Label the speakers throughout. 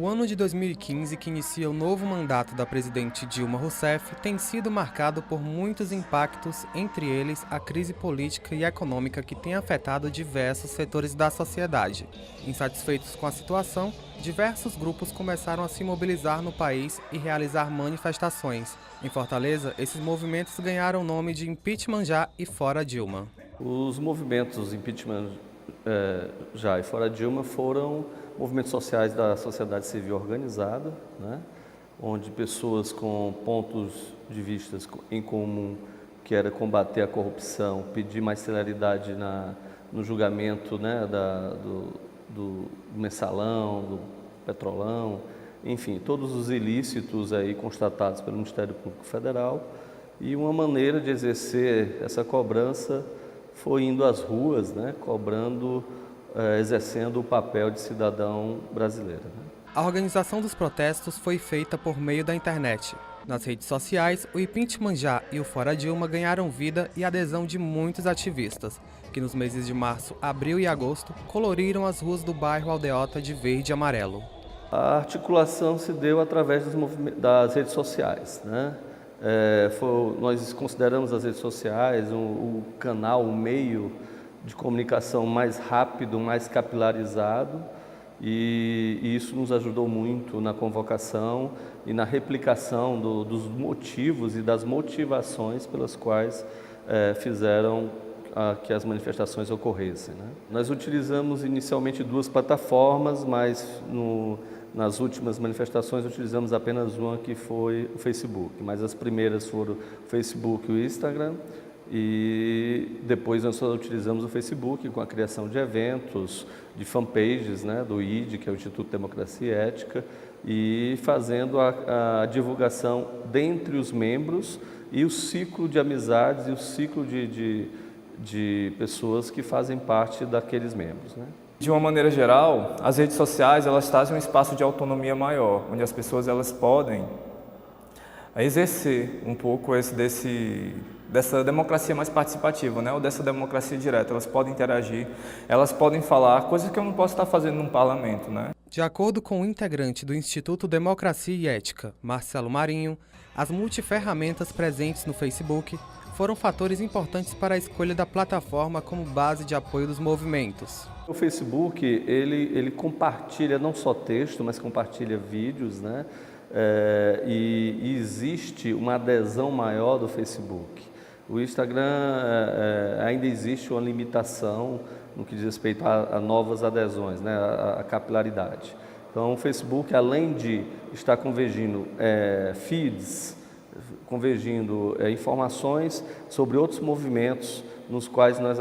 Speaker 1: O ano de 2015, que inicia o novo mandato da presidente Dilma Rousseff, tem sido marcado por muitos impactos, entre eles a crise política e econômica que tem afetado diversos setores da sociedade. Insatisfeitos com a situação, diversos grupos começaram a se mobilizar no país e realizar manifestações. Em Fortaleza, esses movimentos ganharam o nome de Impeachment Já e Fora Dilma.
Speaker 2: Os movimentos Impeachment Já e Fora Dilma foram movimentos sociais da sociedade civil organizada, né? Onde pessoas com pontos de vista em comum, que era combater a corrupção, pedir mais celeridade no julgamento, né, do mensalão, do petrolão, enfim, todos os ilícitos aí constatados pelo Ministério Público Federal. E uma maneira de exercer essa cobrança foi indo às ruas, né, exercendo o papel de cidadão brasileiro, né?
Speaker 1: A organização dos protestos foi feita por meio da internet. Nas redes sociais, o Impeachment Já e o Fora Dilma ganharam vida e adesão de muitos ativistas, que nos meses de março, abril e agosto coloriram as ruas do bairro Aldeota de verde e amarelo.
Speaker 2: A articulação se deu através das redes sociais, né? Nós consideramos as redes sociais o canal, o meio de comunicação mais rápido, mais capilarizado, e isso nos ajudou muito na convocação e na replicação dos motivos e das motivações pelas quais fizeram que as manifestações ocorressem, né? Nós utilizamos inicialmente duas plataformas, mas nas últimas manifestações utilizamos apenas uma, que foi o Facebook, mas as primeiras foram o Facebook e o Instagram. E depois nós só utilizamos o Facebook com a criação de eventos, de fanpages, né, do ID, que é o Instituto Democracia e Ética, e fazendo a divulgação dentre os membros e o ciclo de amizades e o ciclo de pessoas que fazem parte daqueles membros, né?
Speaker 3: De uma maneira geral, as redes sociais elas trazem um espaço de autonomia maior, onde as pessoas elas podem exercer um pouco dessa democracia mais participativa, né? Ou dessa democracia direta. Elas podem interagir, elas podem falar, coisas que eu não posso estar fazendo num parlamento, né?
Speaker 1: De acordo com o integrante do Instituto Democracia e Ética, Marcelo Marinho, as multiferramentas presentes no Facebook foram fatores importantes para a escolha da plataforma como base de apoio dos movimentos.
Speaker 2: O Facebook, ele compartilha não só texto, mas compartilha vídeos, né? E existe uma adesão maior do Facebook. O Instagram ainda existe uma limitação no que diz respeito a novas adesões, né? A capilaridade. Então, o Facebook, além de estar convergindo feeds, convergindo informações sobre outros movimentos nos quais nós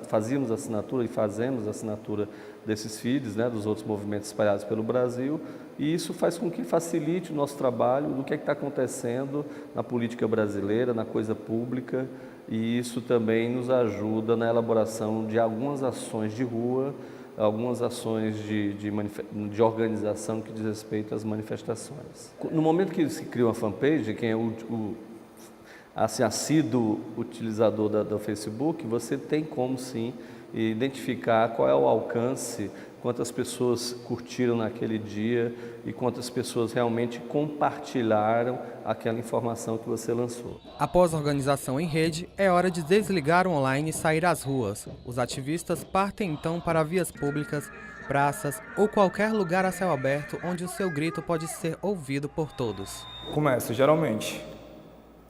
Speaker 2: fazíamos assinatura e fazemos assinatura desses feeds, né, dos outros movimentos espalhados pelo Brasil, e isso faz com que facilite o nosso trabalho do que está acontecendo na política brasileira, na coisa pública, e isso também nos ajuda na elaboração de algumas ações de rua, algumas ações de organização que diz respeito às manifestações. No momento que se cria uma fanpage, quem é assíduo utilizador do Facebook, você tem como sim identificar qual é o alcance, quantas pessoas curtiram naquele dia e quantas pessoas realmente compartilharam aquela informação que você lançou.
Speaker 1: Após a organização em rede, é hora de desligar o online e sair às ruas. Os ativistas partem então para vias públicas, praças ou qualquer lugar a céu aberto onde o seu grito pode ser ouvido por todos.
Speaker 3: Começa geralmente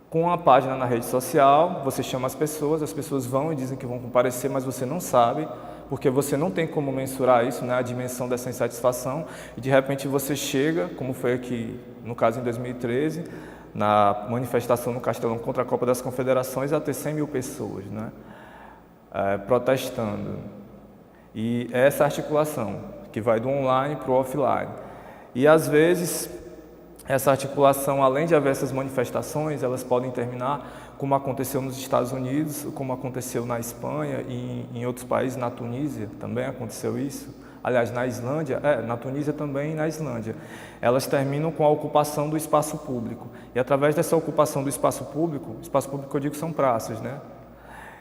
Speaker 3: com uma página na rede social, você chama as pessoas vão e dizem que vão comparecer, mas você não sabe, porque você não tem como mensurar isso, né, a dimensão dessa insatisfação, e de repente você chega, como foi aqui, no caso em 2013, na manifestação no Castelão contra a Copa das Confederações, a ter 100 mil pessoas, né, protestando. E essa articulação, que vai do online para o offline. E às vezes, essa articulação, além de haver essas manifestações, elas podem terminar como aconteceu nos Estados Unidos, como aconteceu na Espanha e em outros países, na Tunísia também aconteceu isso. Aliás, na Islândia, na Tunísia também e na Islândia. Elas terminam com a ocupação do espaço público. E através dessa ocupação do espaço público eu digo são praças, né?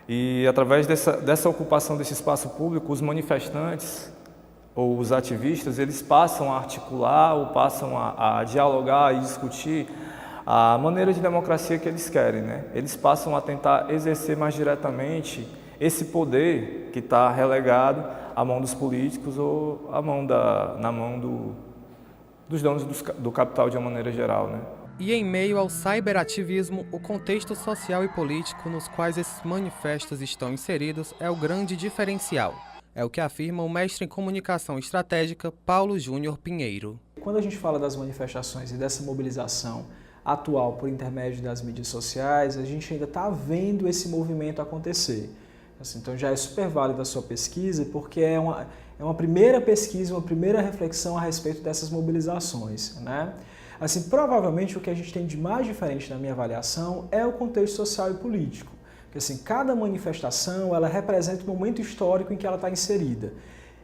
Speaker 3: E através dessa ocupação desse espaço público, os manifestantes ou os ativistas, eles passam a articular ou passam a dialogar e discutir a maneira de democracia que eles querem, né? Eles passam a tentar exercer mais diretamente esse poder que está relegado à mão dos políticos ou na mão dos donos do capital de uma maneira geral, né?
Speaker 1: E em meio ao cyberativismo, o contexto social e político nos quais esses manifestos estão inseridos é o grande diferencial. É o que afirma o mestre em comunicação estratégica Paulo Júnior Pinheiro.
Speaker 4: Quando a gente fala das manifestações e dessa mobilização atual por intermédio das mídias sociais, a gente ainda está vendo esse movimento acontecer. Assim, então já é super válida a sua pesquisa, porque é uma primeira pesquisa, uma primeira reflexão a respeito dessas mobilizações, né? Assim, provavelmente o que a gente tem de mais diferente na minha avaliação é o contexto social e político. Porque assim, cada manifestação ela representa um momento histórico em que ela está inserida.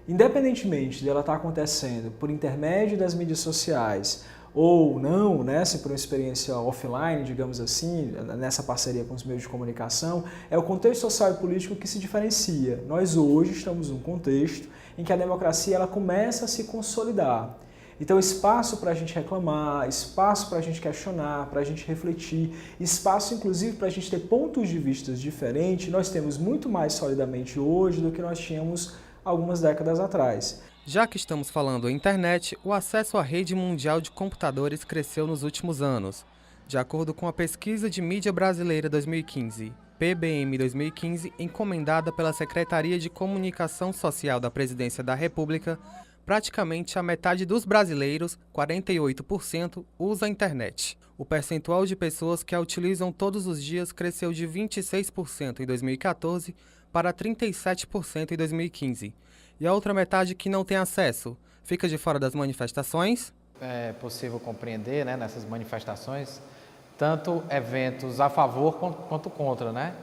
Speaker 4: Independentemente de ela estar acontecendo por intermédio das mídias sociais ou não, né, se por uma experiência offline, digamos assim, nessa parceria com os meios de comunicação, é o contexto social e político que se diferencia. Nós hoje estamos num contexto em que a democracia ela começa a se consolidar. Então, espaço para a gente reclamar, espaço para a gente questionar, para a gente refletir, espaço, inclusive, para a gente ter pontos de vista diferentes, nós temos muito mais solidamente hoje do que nós tínhamos algumas décadas atrás.
Speaker 1: Já que estamos falando em internet, o acesso à rede mundial de computadores cresceu nos últimos anos. De acordo com a Pesquisa de Mídia Brasileira 2015, PBM 2015, encomendada pela Secretaria de Comunicação Social da Presidência da República, praticamente a metade dos brasileiros, 48%, usa a internet. O percentual de pessoas que a utilizam todos os dias cresceu de 26% em 2014 para 37% em 2015. E a outra metade que não tem acesso, fica de fora das manifestações?
Speaker 5: É possível compreender, né, nessas manifestações, tanto eventos a favor quanto contra, né?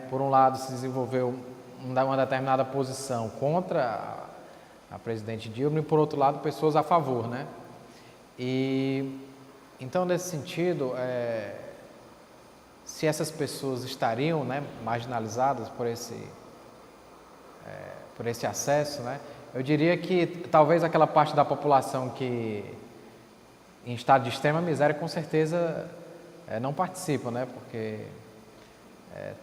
Speaker 5: Por um lado, se desenvolveu uma determinada posição contra a presidente Dilma e, por outro lado, pessoas a favor, né? E, então, nesse sentido, se essas pessoas estariam, né, marginalizadas por esse acesso, né, eu diria que talvez aquela parte da população que em estado de extrema miséria, com certeza, não participa, né, porque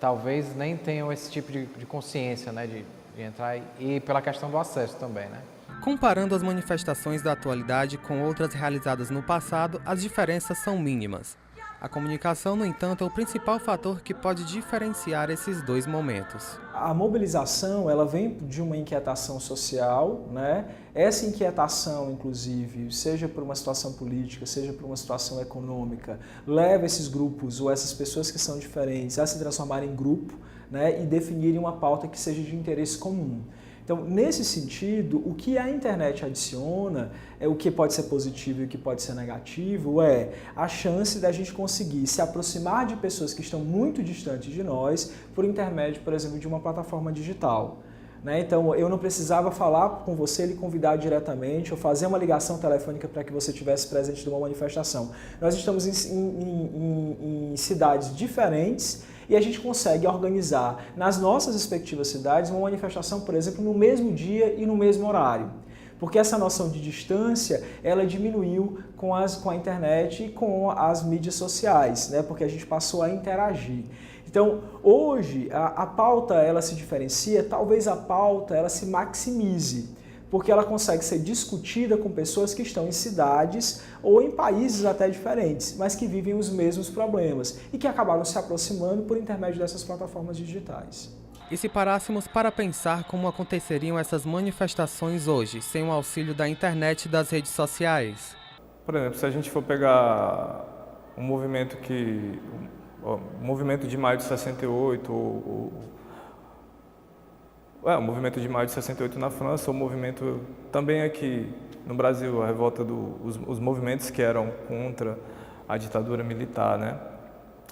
Speaker 5: talvez nem tenham esse tipo de consciência, né, de entrar e pela questão do acesso também, né?
Speaker 1: Comparando as manifestações da atualidade com outras realizadas no passado, as diferenças são mínimas. A comunicação, no entanto, é o principal fator que pode diferenciar esses dois momentos.
Speaker 4: A mobilização ela vem de uma inquietação social, né? Essa inquietação, inclusive, seja por uma situação política, seja por uma situação econômica, leva esses grupos ou essas pessoas que são diferentes a se transformarem em grupo, né? E definirem uma pauta que seja de interesse comum. Então, nesse sentido, o que a internet adiciona, o que pode ser positivo e o que pode ser negativo, é a chance da gente conseguir se aproximar de pessoas que estão muito distantes de nós por intermédio, por exemplo, de uma plataforma digital. Então, eu não precisava falar com você, lhe convidar diretamente ou fazer uma ligação telefônica para que você estivesse presente numa manifestação. Nós estamos em cidades diferentes e a gente consegue organizar nas nossas respectivas cidades uma manifestação, por exemplo, no mesmo dia e no mesmo horário. Porque essa noção de distância, ela diminuiu com a internet e com as mídias sociais, né? Porque a gente passou a interagir. Então, hoje, a pauta ela se diferencia, talvez a pauta ela se maximize, porque ela consegue ser discutida com pessoas que estão em cidades ou em países até diferentes, mas que vivem os mesmos problemas e que acabaram se aproximando por intermédio dessas plataformas digitais.
Speaker 1: E se parássemos para pensar como aconteceriam essas manifestações hoje, sem o auxílio da internet e das redes sociais?
Speaker 3: Por exemplo, se a gente for pegar um movimento o movimento de maio de 68, o movimento de maio de 68 na França, o movimento também aqui no Brasil, a revolta os movimentos que eram contra a ditadura militar, né?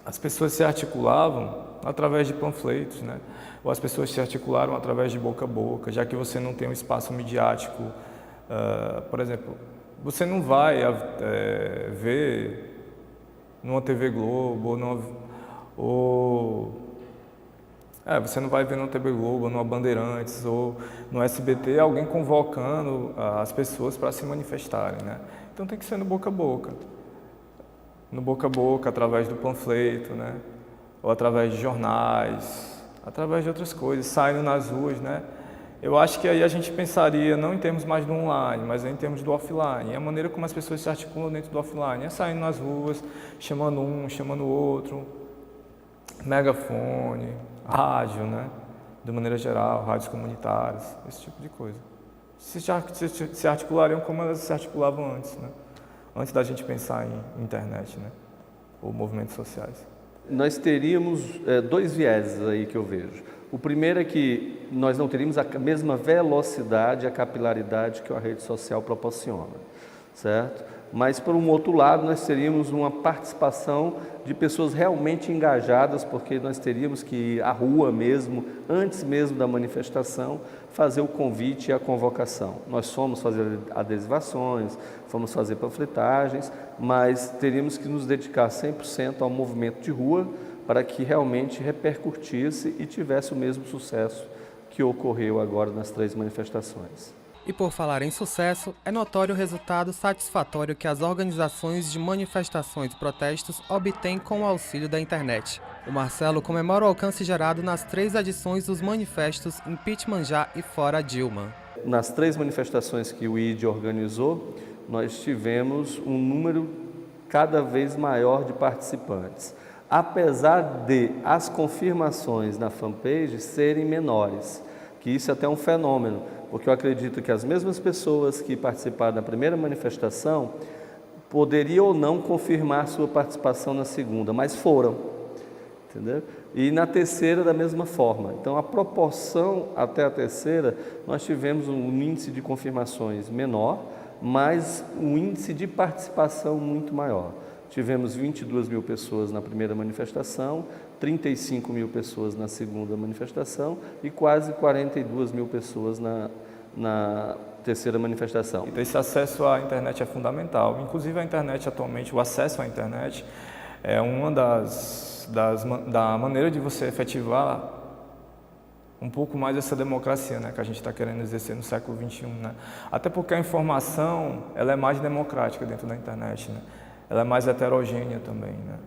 Speaker 3: As pessoas se articulavam através de panfletos, né? Ou as pessoas se articularam através de boca a boca, já que você não tem um espaço midiático. Por exemplo, você não vai ver numa TV Globo ou Você não vai ver no TV Globo, no Bandeirantes ou no SBT alguém convocando as pessoas para se manifestarem, né? Então tem que ser no boca a boca. No boca a boca, através do panfleto, né? Ou através de jornais, através de outras coisas, saindo nas ruas, né? Eu acho que aí a gente pensaria não em termos mais do online, mas em termos do offline. E a maneira como as pessoas se articulam dentro do offline é saindo nas ruas, chamando um, chamando o outro, megafone, rádio, né? De maneira geral, rádios comunitárias, esse tipo de coisa. Se articulariam como elas se articulavam antes, né? Antes da gente pensar em internet, né? Ou movimentos sociais.
Speaker 2: Nós teríamos dois vieses aí que eu vejo. O primeiro é que nós não teríamos a mesma velocidade, a capilaridade que a rede social proporciona, certo? Mas, por um outro lado, nós teríamos uma participação de pessoas realmente engajadas, porque nós teríamos que ir à rua mesmo, antes mesmo da manifestação, fazer o convite e a convocação. Nós fomos fazer adesivações, fomos fazer panfletagens, mas teríamos que nos dedicar 100% ao movimento de rua para que realmente repercutisse e tivesse o mesmo sucesso que ocorreu agora nas 3 manifestações.
Speaker 1: E por falar em sucesso, é notório o resultado satisfatório que as organizações de manifestações e protestos obtêm com o auxílio da internet. O Marcelo comemora o alcance gerado nas 3 edições dos manifestos Impeachment Já e Fora Dilma.
Speaker 2: Nas 3 manifestações que o ID organizou, nós tivemos um número cada vez maior de participantes, apesar de as confirmações na fanpage serem menores, que isso é até um fenômeno, porque eu acredito que as mesmas pessoas que participaram da primeira manifestação poderiam ou não confirmar sua participação na segunda, mas foram, entendeu? E na terceira da mesma forma. Então a proporção até a terceira, nós tivemos um índice de confirmações menor, mas um índice de participação muito maior. Tivemos 22 mil pessoas na primeira manifestação, 35 mil pessoas na segunda manifestação e quase 42 mil pessoas na terceira manifestação.
Speaker 3: Então, esse acesso à internet é fundamental. Inclusive, a internet atualmente, o acesso à internet é uma da maneira de você efetivar um pouco mais essa democracia, né, que a gente está querendo exercer no século XXI, né? Até porque a informação ela é mais democrática dentro da internet, né? Ela é mais heterogênea também, né?